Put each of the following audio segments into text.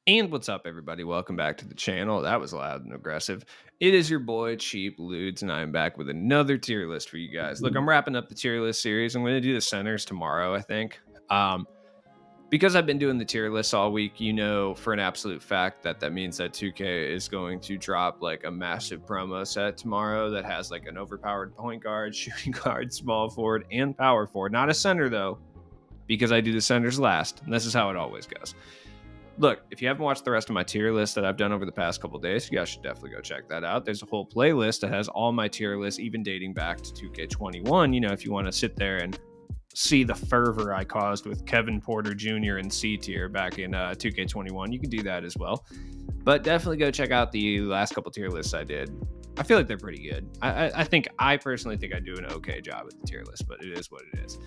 And what's up, everybody? Welcome back to the channel. That was loud and aggressive. It is your boy, Cheap Ludes, and I'm back with another tier list for you guys. Look, I'm wrapping up the tier list series. I'm going to do the centers tomorrow, I think. Because I've been doing the tier lists all week, you know for an absolute fact that that means that 2K is going to drop like a massive promo set tomorrow that has like an overpowered point guard, shooting guard, small forward, and power forward. Not a center, though, because I do the centers last. And this is how it always goes. Look, if you haven't watched the rest of my tier list that I've done over the past couple days, you guys should definitely go check that out. There's a whole playlist that has all my tier lists, even dating back to 2K21. You know, if you want to sit there and see the fervor I caused with Kevin Porter Jr. in C tier back in 2K21, you can do that as well. But definitely go check out the last couple tier lists I did. I feel like they're pretty good. I personally think I do an okay job at the tier list, but it is what it is.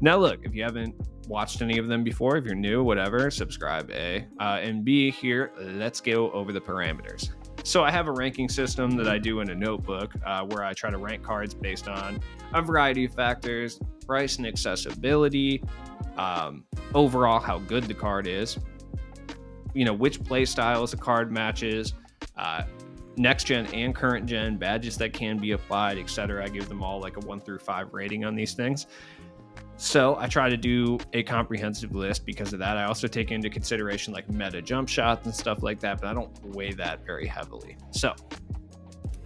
Now, look, if you haven't watched any of them before, if you're new, whatever, subscribe, A. And B, here, let's go over the parameters. So I have a ranking system that I do in a notebook where I try to rank cards based on a variety of factors: price and accessibility, overall how good the card is, you know, which play styles a card matches, next gen and current gen badges that can be applied, etc. I give them all like a 1 through 5 rating on these things. So I try to do a comprehensive list because of that. I also take into consideration like meta jump shots and stuff like that, but I don't weigh that very heavily. So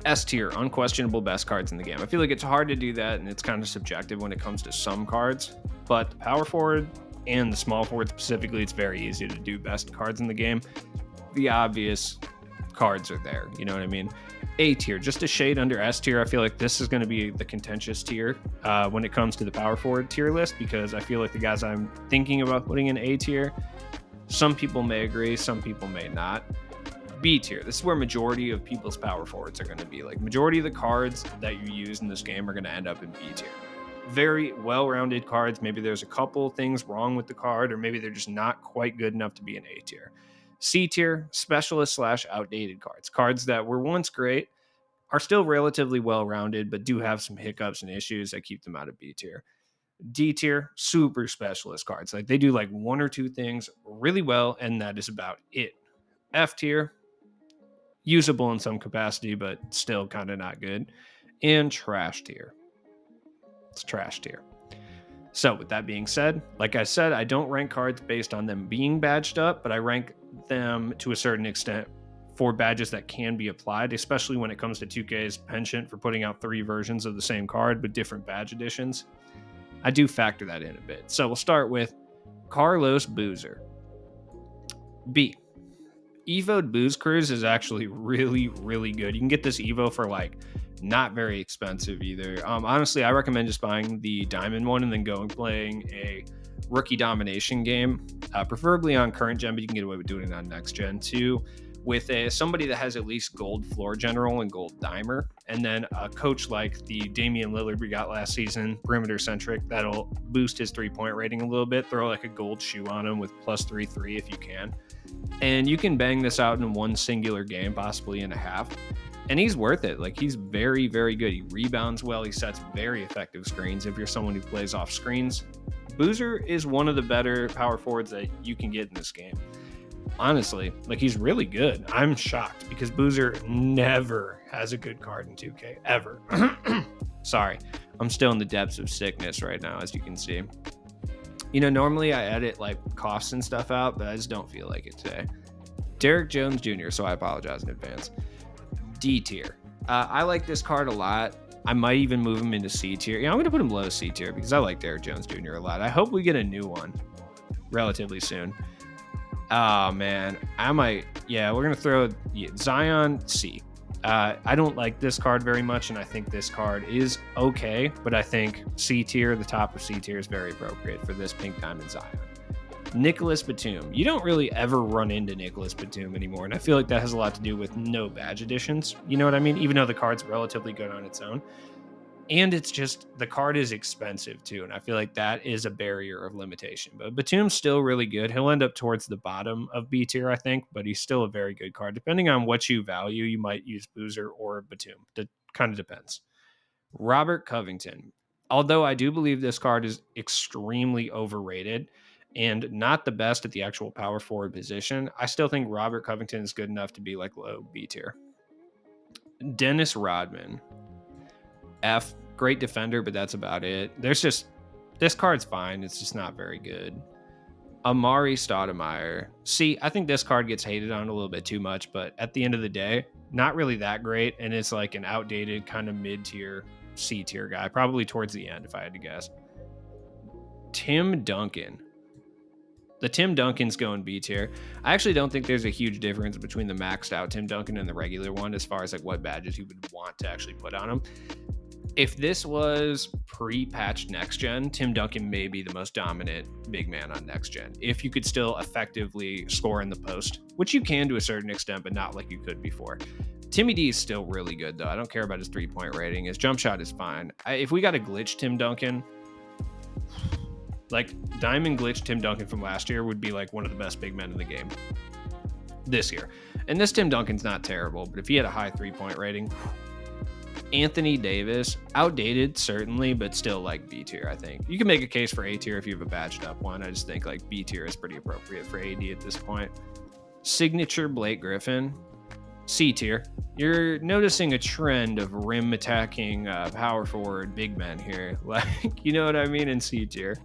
S tier, unquestionable best cards in the game. I feel like it's hard to do that, and it's kind of subjective when it comes to some cards, but the power forward and the small forward specifically, it's very easy to do best cards in the game. The obvious cards are there, you know what I mean? A tier, just a shade under S tier. I feel like this is going to be the contentious tier when it comes to the power forward tier list, because I feel like the guys I'm thinking about putting in A tier, some people may agree, some people may not. B tier, this is where majority of people's power forwards are going to be. Like, majority of the cards that you use in this game are going to end up in B tier. Very well-rounded cards. Maybe there's a couple things wrong with the card, or maybe they're just not quite good enough to be an A tier. C tier, specialist / outdated cards. Cards that were once great, are still relatively well-rounded, but do have some hiccups and issues that keep them out of B tier. D tier, super specialist cards. Like, they do like one or two things really well, and that is about it. F tier, usable in some capacity, but still kind of not good. And trash tier. It's trash tier. So with that being said, like I said, I don't rank cards based on them being badged up, but I rank them to a certain extent for badges that can be applied, especially when it comes to 2K's penchant for putting out 3 versions of the same card with different badge additions. I do factor that in a bit. So we'll start with Carlos Boozer. B. Evo'd Booze Cruise is actually really, really good. You can get this Evo for like not very expensive either. Honestly, I recommend just buying the diamond one and then going playing a rookie domination game, preferably on current gen, but you can get away with doing it on next gen too, with somebody that has at least gold floor general and gold dimer, and then a coach like the Damian Lillard we got last season, perimeter centric, that'll boost his 3-point rating a little bit. Throw like a gold shoe on him with +3/3 if you can. And you can bang this out in one singular game, possibly in a half. And he's worth it. Like, he's very, very good. He rebounds well. He sets very effective screens if you're someone who plays off screens. Boozer is one of the better power forwards that you can get in this game. Honestly, like, he's really good. I'm shocked because Boozer never has a good card in 2K, ever. Sorry, I'm still in the depths of sickness right now, as you can see. You know, normally I edit like coughs and stuff out, but I just don't feel like it today. Derrick Jones Jr., so I apologize in advance. D tier. I like this card a lot. I might even move him into C tier. Yeah, I'm going to put him below C tier because I like Derrick Jones Jr. a lot. I hope we get a new one relatively soon. Oh, man. I might. Yeah, we're going to throw Zion C. I don't like this card very much, and I think this card is okay, but I think C tier, the top of C tier, is very appropriate for this Pink Diamond Zion. Nicholas Batum. You don't really ever run into Nicholas Batum anymore, and I feel like that has a lot to do with no badge additions. You know what I mean? Even though the card's relatively good on its own. And it's just, the card is expensive too, and I feel like that is a barrier of limitation. But Batum's still really good. He'll end up towards the bottom of B tier, I think, but he's still a very good card. Depending on what you value, you might use Boozer or Batum. It kind of depends. Robert Covington. Although I do believe this card is extremely overrated, and not the best at the actual power forward position. I still think Robert Covington is good enough to be like low B tier. Dennis Rodman, F, great defender, but that's about it. This card's fine. It's just not very good. Amari Stoudemire. See, I think this card gets hated on a little bit too much, but at the end of the day, not really that great. And it's like an outdated kind of mid-tier, C-tier guy, probably towards the end, if I had to guess. Tim Duncan. The Tim Duncan's going B tier. I actually don't think there's a huge difference between the maxed out Tim Duncan and the regular one as far as like what badges you would want to actually put on him. If this was pre-patched next gen, Tim Duncan may be the most dominant big man on next gen. If you could still effectively score in the post, which you can to a certain extent, but not like you could before. Timmy D is still really good though. I don't care about his 3-point rating. His jump shot is fine. If we got a glitch Tim Duncan, like Diamond Glitch Tim Duncan from last year would be like one of the best big men in the game this year. And this Tim Duncan's not terrible, but if he had a high 3-point rating, Anthony Davis, outdated certainly, but still like B tier. I think you can make a case for A tier if you have a badged up one. I just think like B tier is pretty appropriate for AD at this point. Signature Blake Griffin, C tier. You're noticing a trend of rim attacking power forward big men here, like you know what I mean, in C tier.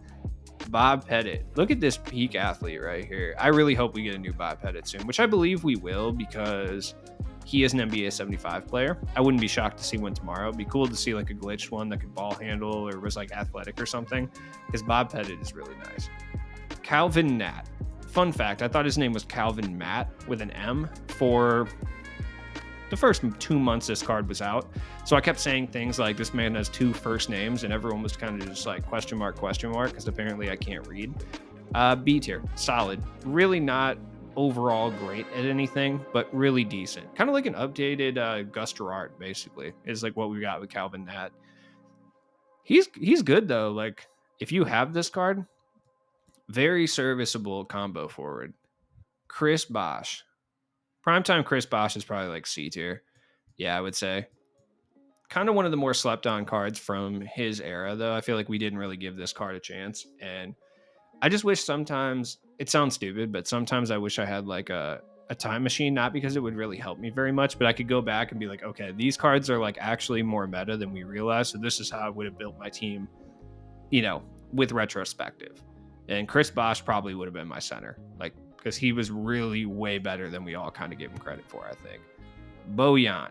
Bob Pettit. Look at this peak athlete right here. I really hope we get a new Bob Pettit soon, which I believe we will because he is an NBA 75 player. I wouldn't be shocked to see one tomorrow. It'd be cool to see like a glitched one that could ball handle or was like athletic or something, because Bob Pettit is really nice. Calvin Nat. Fun fact, I thought his name was Calvin Matt with an M for the first 2 months this card was out. So I kept saying things like this man has 2 first names, and everyone was kind of just like question mark, because apparently I can't read. B tier, solid. Really not overall great at anything, but really decent. Kind of like an updated Gus Gerard, basically, is like what we got with Calvin Nat. He's good though. Like if you have this card, very serviceable combo forward. Chris Bosh. Primetime Chris Bosh is probably like C tier. Yeah, I would say. Kind of one of the more slept on cards from his era, though. I feel like we didn't really give this card a chance. And I just wish sometimes, it sounds stupid, but sometimes I wish I had like a time machine, not because it would really help me very much, but I could go back and be like, okay, these cards are like actually more meta than we realize. So this is how I would have built my team, you know, with retrospective. And Chris Bosh probably would have been my center. Like, because he was really way better than we all kind of gave him credit for, I think. Bojan,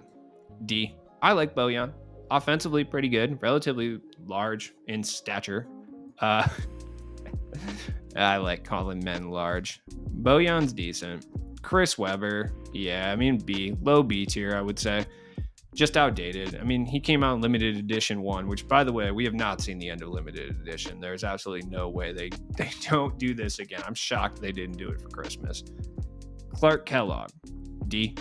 D. I like Bojan. Offensively, pretty good. Relatively large in stature. I like calling men large. Bojan's decent. Chris Webber, yeah, I mean B. Low B tier, I would say. Just outdated. I mean, he came out in limited edition 1, which, by the way, we have not seen the end of limited edition. There's absolutely no way they don't do this again. I'm shocked they didn't do it for Christmas. Clark Kellogg, D.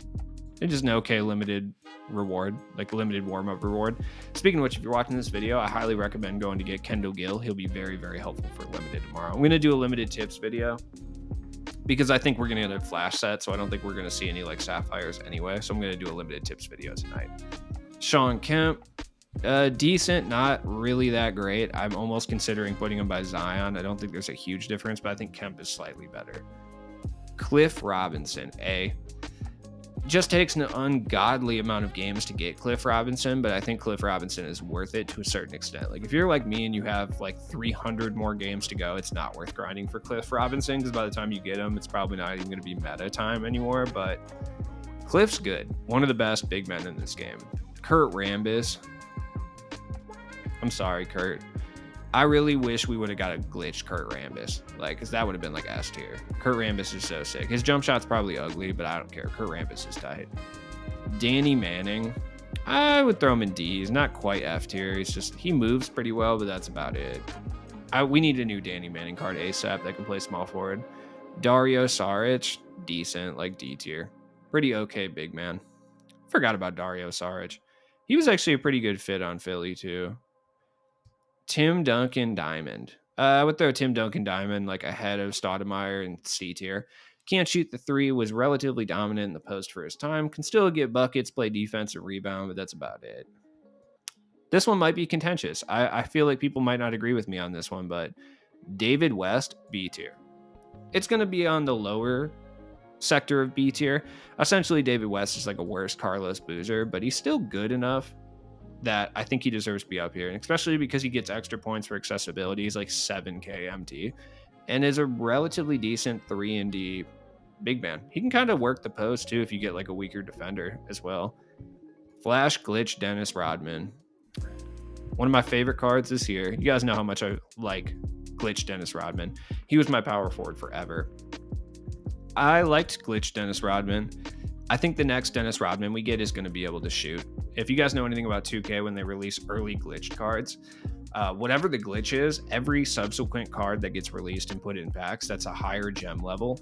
It's just an okay limited reward, like a limited warm-up reward. Speaking of which, if you're watching this video, I highly recommend going to get Kendall Gill. He'll be very, very helpful for limited tomorrow. I'm going to do a limited tips video because I think we're going to get a flash set, so I don't think we're going to see any like sapphires anyway. So I'm going to do a limited tips video tonight. Sean Kemp, decent, not really that great. I'm almost considering putting him by Zion. I don't think there's a huge difference, but I think Kemp is slightly better. Cliff Robinson, A. Just takes an ungodly amount of games to get Cliff Robinson, but I think Cliff Robinson is worth it to a certain extent. Like if you're like me and you have like 300 more games to go, it's not worth grinding for Cliff Robinson because by the time you get him, it's probably not even going to be meta time anymore. But Cliff's good. One of the best big men in this game. Kurt Rambis. I'm sorry, Kurt. I really wish we would have got a glitched Kurt Rambis, like, because that would have been like S tier. Kurt Rambis is so sick. His jump shot's probably ugly, but I don't care. Kurt Rambis is tight. Danny Manning, I would throw him in D. He's not quite F tier. He moves pretty well, but that's about it. We need a new Danny Manning card ASAP that can play small forward. Dario Saric, decent, like D tier. Pretty okay big man. Forgot about Dario Saric. He was actually a pretty good fit on Philly too. Tim Duncan Diamond. I would throw Tim Duncan Diamond like ahead of Stoudemire and C tier. Can't shoot the 3, was relatively dominant in the post for his time. Can still get buckets, play defense and rebound, but that's about it. This one might be contentious. I feel like people might not agree with me on this one, but David West, B tier. It's going to be on the lower sector of B tier. Essentially, David West is like a worse Carlos Boozer, but he's still good enough that I think he deserves to be up here, and especially because he gets extra points for accessibility. He's like 7K MT and is a relatively decent 3 and D big man. He can kind of work the post too if you get like a weaker defender as well. Flash Glitch Dennis Rodman. One of my favorite cards this year. You guys know how much I like Glitch Dennis Rodman. He was my power forward forever. I liked Glitch Dennis Rodman. I think the next Dennis Rodman we get is going to be able to shoot. If you guys know anything about 2K when they release early glitched cards, whatever the glitch is, every subsequent card that gets released and put in packs that's a higher gem level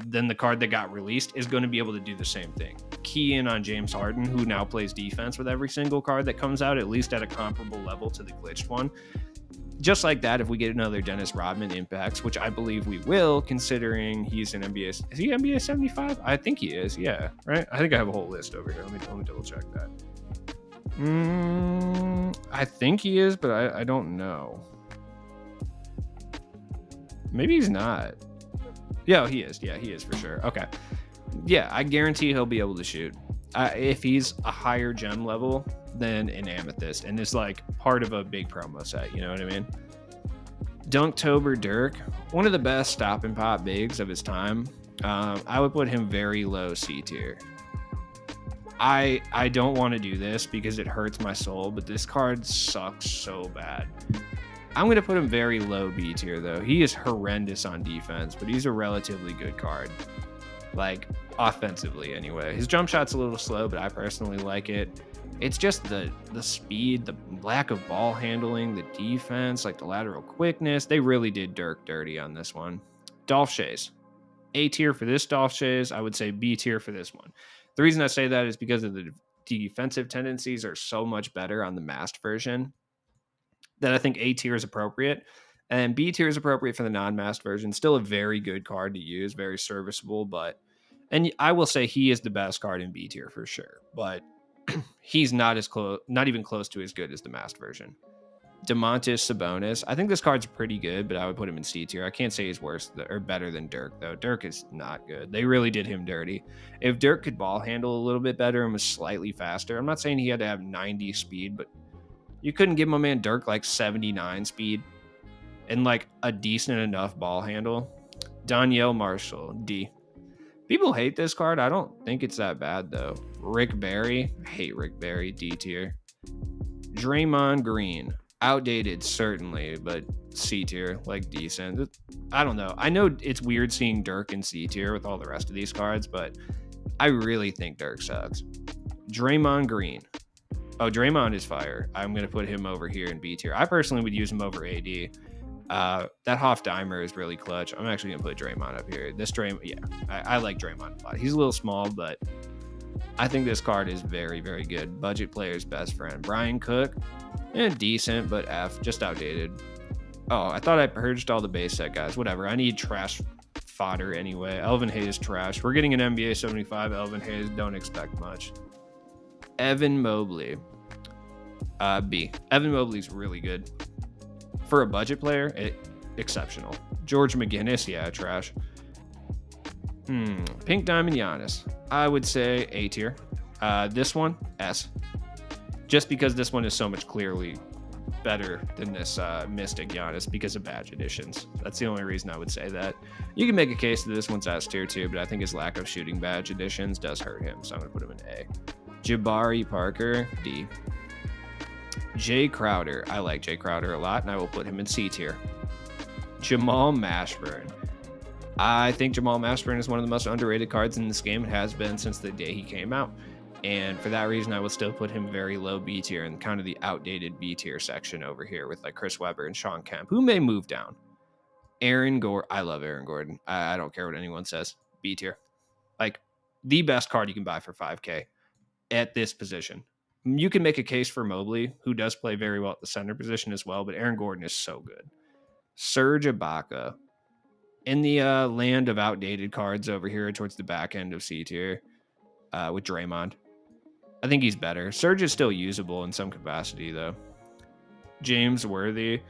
than the card that got released is going to be able to do the same thing. Key in on James Harden, who now plays defense with every single card that comes out, at least at a comparable level to the glitched one. Just like that, if we get another Dennis Rodman impacts, which I believe we will, considering he's an NBA. Is he NBA 75? I think he is. Yeah, right. I think I have a whole list over here. Let me double check that. I think he is, but I don't know. Maybe he's not. Yeah, he is. Yeah, he is for sure. Okay. Yeah, I guarantee he'll be able to shoot. If he's a higher gem level than an Amethyst and is like part of a big promo set, you know what I mean? Dunktober Dirk, one of the best stop and pop bigs of his time. I would put him very low C tier. I don't want to do this because it hurts my soul, but this card sucks so bad. I'm going to put him very low B tier, though. He is horrendous on defense, but he's a relatively good card. Like, offensively, anyway. His jump shot's a little slow, but I personally like it. It's just the speed, the lack of ball handling, the defense, like the lateral quickness. They really did Dirk dirty on this one. Dolph Shays. A tier for this Dolph Shays. I would say B tier for this one. The reason I say that is because of the defensive tendencies are so much better on the masked version that I think A tier is appropriate. And B tier is appropriate for the non-masked version. Still a very good card to use, very serviceable, but and I will say he is the best card in B tier for sure, but he's not as close, not even close to as good as the masked version. Domantas Sabonis. I think this card's pretty good, but I would put him in C tier. I can't say he's worse or better than Dirk, though. Dirk is not good. They really did him dirty. If Dirk could ball handle a little bit better and was slightly faster, I'm not saying he had to have 90 speed, but you couldn't give my man Dirk like 79 speed and like a decent enough ball handle. Danielle Marshall, D. People hate this card. I don't think it's that bad, though. Rick Barry. I hate Rick Barry. D tier. Draymond Green. Outdated, certainly, but C tier. Like, decent. I don't know. I know it's weird seeing Dirk in C tier with all the rest of these cards, but I really think Dirk sucks. Draymond Green. Oh, Draymond is fire. I'm going to put him over here in B tier. I personally would use him over AD. That Hoffdimer is really clutch. I'm actually going to put Draymond up here. This Draymond, yeah, I like Draymond a lot. He's a little small, but I think this card is very, very good. Budget player's best friend. Brian Cook, decent, but F, just outdated. Oh, I thought I purged all the base set guys. Whatever. I need trash fodder anyway. Elvin Hayes trash. We're getting an NBA 75. Elvin Hayes, don't expect much. Evan Mobley. B. Evan Mobley's really good. For a budget player, exceptional. George McGinnis, yeah, trash. Pink Diamond Giannis. I would say A tier. This one, S. Just because this one is so much clearly better than this Mystic Giannis because of badge additions. That's the only reason I would say that. You can make a case that this one's S tier too, but I think his lack of shooting badge additions does hurt him, so I'm going to put him in A. Jabari Parker, D. Jay Crowder. I like Jay Crowder a lot, and I will put him in C tier. Jamal Mashburn. I think Jamal Mashburn is one of the most underrated cards in this game. It has been since the day he came out. And for that reason, I would still put him very low B tier in kind of the outdated B tier section over here with like Chris Webber and Sean Kemp, who may move down. Aaron Gordon. I love Aaron Gordon. I don't care what anyone says. B tier. Like the best card you can buy for 5K at this position. You can make a case for Mobley, who does play very well at the center position as well, but Aaron Gordon is so good. Serge Ibaka. In the land of outdated cards over here towards the back end of C tier with Draymond. I think he's better. Serge is still usable in some capacity, though. James Worthy,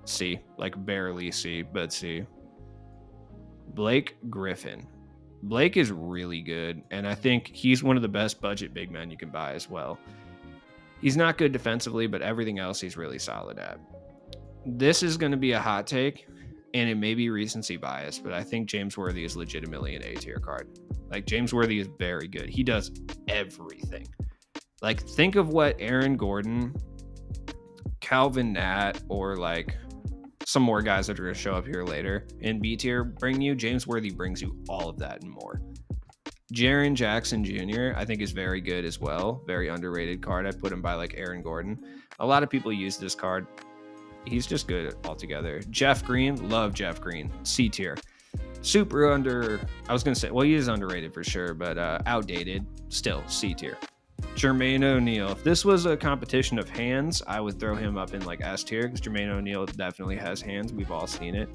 C. Like barely C, but C. Blake Griffin. Blake is really good, and I think he's one of the best budget big men you can buy as well. He's not good defensively, but everything else he's really solid at. This is going to be a hot take, and it may be recency bias, but I think James Worthy is legitimately an A tier card. Like, James Worthy is very good. He does everything. Like, think of what Aaron Gordon, Calvin Nat, or like some more guys that are going to show up here later in B tier bring you. James Worthy brings you all of that and more. Jaren Jackson Jr., I think, is very good as well. Very underrated card. I put him by like Aaron Gordon. A lot of people use this card. He's just good altogether. Jeff Green, love Jeff Green. C tier. Super under, I was going to say, well, he is underrated for sure, but outdated. Still, C tier. Jermaine O'Neal. If this was a competition of hands, I would throw him up in like S tier because Jermaine O'Neal definitely has hands. We've all seen it.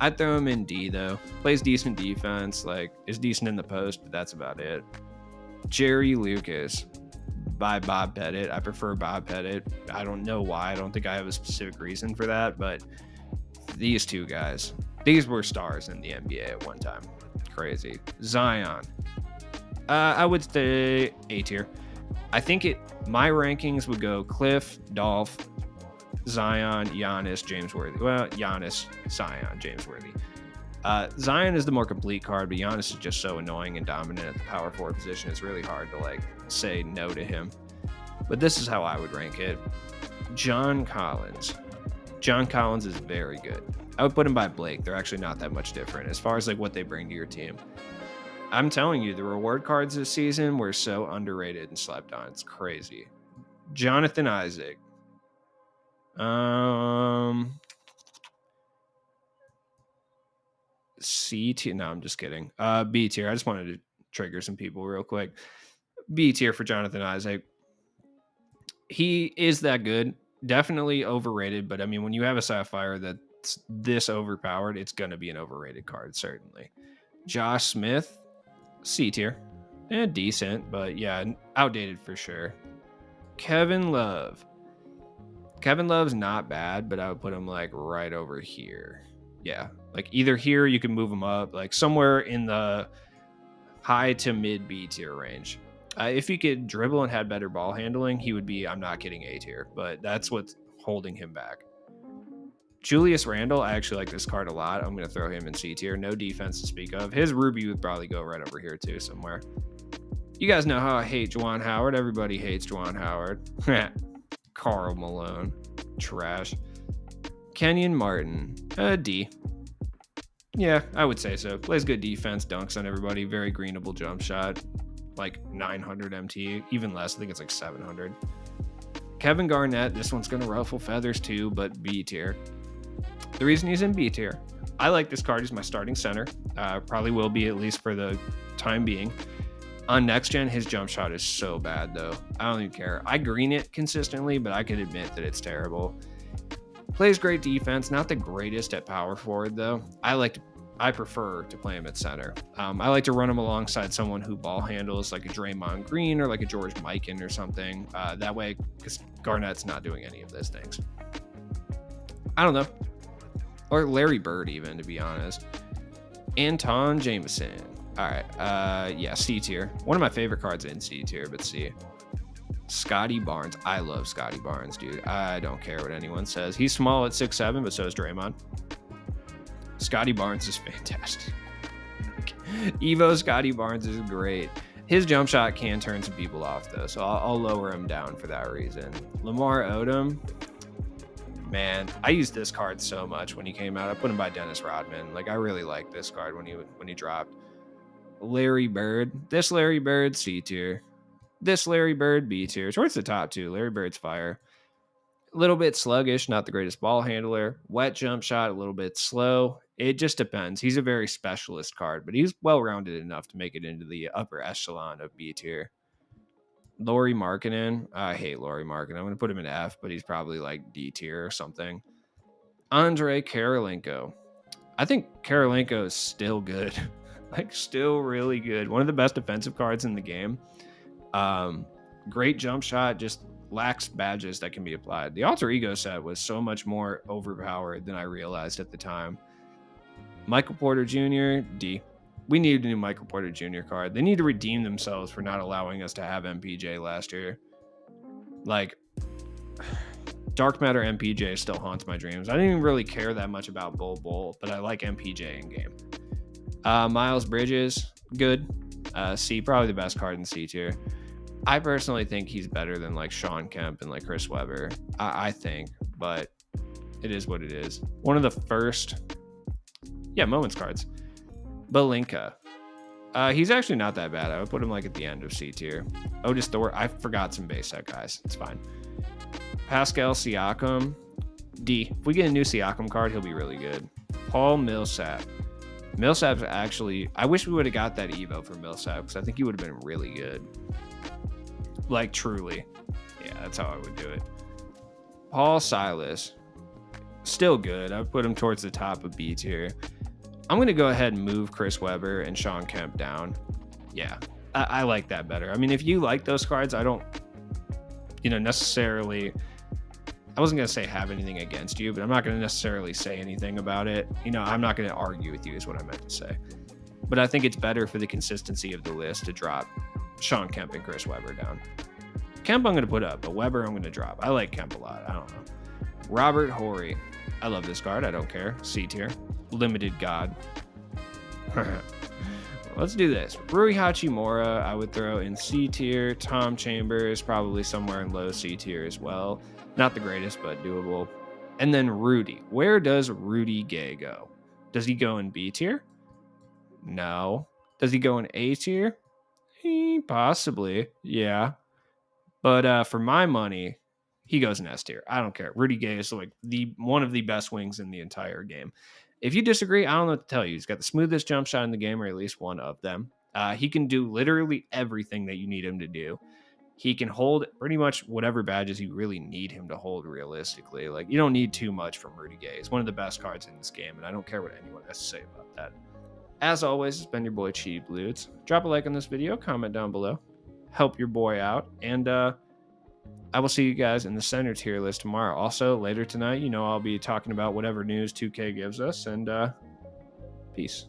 I'd throw him in D though. Plays decent defense, like is decent in the post, but that's about it. Jerry Lucas by Bob Pettit. I prefer Bob Pettit. I don't know why. I don't think I have a specific reason for that, but these two guys, these were stars in the NBA at one time. Crazy. Zion. I would say A tier. I think my rankings would go Cliff, Dolph, Zion, Giannis, James Worthy. Well, Giannis, Zion, James Worthy. Zion is the more complete card, but Giannis is just so annoying and dominant at the power forward position. It's really hard to like say no to him. But this is how I would rank it. John Collins. John Collins is very good. I would put him by Blake. They're actually not that much different as far as like what they bring to your team. I'm telling you, the reward cards this season were so underrated and slept on. It's crazy. Jonathan Isaac. C tier. No, I'm just kidding. B tier. I just wanted to trigger some people real quick. B tier for Jonathan Isaac. He is that good. Definitely overrated, but I mean, when you have a Sapphire that's this overpowered, it's going to be an overrated card, certainly. Josh Smith. C tier. Decent, but yeah, outdated for sure. Kevin Love. Kevin Love's not bad, but I would put him like right over here. Yeah, like either here, you can move him up, like somewhere in the high to mid B tier range. If he could dribble and had better ball handling, he would be, I'm not kidding, A tier, but that's what's holding him back. Julius Randle, I actually like this card a lot. I'm going to throw him in C tier. No defense to speak of. His Ruby would probably go right over here too somewhere. You guys know how I hate Juwan Howard. Everybody hates Juwan Howard. Karl Malone. Trash. Kenyon Martin. D. Yeah, I would say so. Plays good defense, dunks on everybody. Very greenable jump shot. Like 900 MT. Even less. I think it's like 700. Kevin Garnett. This one's going to ruffle feathers too, but B tier. The reason he's in B tier, I like this card. He's my starting center. Probably will be, at least for the time being. On next gen, his jump shot is so bad though. I don't even care. I green it consistently, but I can admit that it's terrible. Plays great defense. Not the greatest at power forward though. I prefer to play him at center. I like to run him alongside someone who ball handles, like a Draymond Green or like a George Mikan or something. That way, because Garnett's not doing any of those things. I don't know. Or Larry Bird, even, to be honest. Anton Jameson. All right. Yeah, C tier. One of my favorite cards in C tier, but C. Scotty Barnes. I love Scotty Barnes, dude. I don't care what anyone says. He's small at 6'7", but so is Draymond. Scotty Barnes is fantastic. Evo Scotty Barnes is great. His jump shot can turn some people off, though, so I'll lower him down for that reason. Lamar Odom. Man, I used this card so much when he came out. I put him by Dennis Rodman. Like, I really liked this card when he dropped. Larry Bird. This Larry Bird, C tier. This Larry Bird, B tier. Towards the top, too. Larry Bird's fire. A little bit sluggish, not the greatest ball handler. Wet jump shot, a little bit slow. It just depends. He's a very specialist card, but he's well-rounded enough to make it into the upper echelon of B tier. Lauri Markkanen. I hate Lauri Markkanen. I'm going to put him in F, but he's probably like D tier or something. Andrei Kirilenko. I think Kirilenko is still good. Like, still really good. One of the best defensive cards in the game. Great jump shot, just lacks badges that can be applied. The alter ego set was so much more overpowered than I realized at the time. Michael Porter Jr., D. We need a new Michael Porter Jr. card. They need to redeem themselves for not allowing us to have MPJ last year. Like, Dark Matter MPJ still haunts my dreams. I didn't even really care that much about Bull, but I like MPJ in game. Miles Bridges, good. C, probably the best card in C tier. I personally think he's better than like Sean Kemp and like Chris Webber. I think, but it is what it is. One of the first, moments cards. Belinka. He's actually not that bad. I would put him like at the end of C tier. Otis Thor. I forgot some base set guys. It's fine. Pascal Siakam. D. If we get a new Siakam card, he'll be really good. Paul Millsap. Millsap's actually, I wish we would have got that Evo for Millsap because I think he would have been really good. Like, truly. Yeah, that's how I would do it. Paul Silas. Still good. I would put him towards the top of B tier. I'm going to go ahead and move Chris Webber and Sean Kemp down. Yeah, I like that better. I mean, if you like those cards, I don't, necessarily, I wasn't going to say have anything against you, but I'm not going to necessarily say anything about it. I'm not going to argue with you is what I meant to say. But I think it's better for the consistency of the list to drop Sean Kemp and Chris Webber down. Kemp I'm going to put up, but Webber I'm going to drop. I like Kemp a lot. I don't know. Robert Horry. I love this card. I don't care. C tier. Limited God. Let's do this. Rui Hachimura, I would throw in C tier. Tom Chambers, probably somewhere in low C tier as well. Not the greatest, but doable. And then Rudy. Where does Rudy Gay go? Does he go in B tier? No. Does he go in A tier? Possibly. Yeah. But for my money, he goes in S tier. I don't care. Rudy Gay is like one of the best wings in the entire game. If you disagree, I don't know what to tell you. He's got the smoothest jump shot in the game, or at least one of them. He can do literally everything that you need him to do. He can hold pretty much whatever badges you really need him to hold realistically. Like, you don't need too much from Rudy Gay. It's one of the best cards in this game, and I don't care what anyone has to say about that. As always, it's been your boy Cheap Ludes. Drop a like on this video, comment down below, help your boy out, and I will see you guys in the center tier list tomorrow. Also, later tonight, I'll be talking about whatever news 2K gives us, and peace.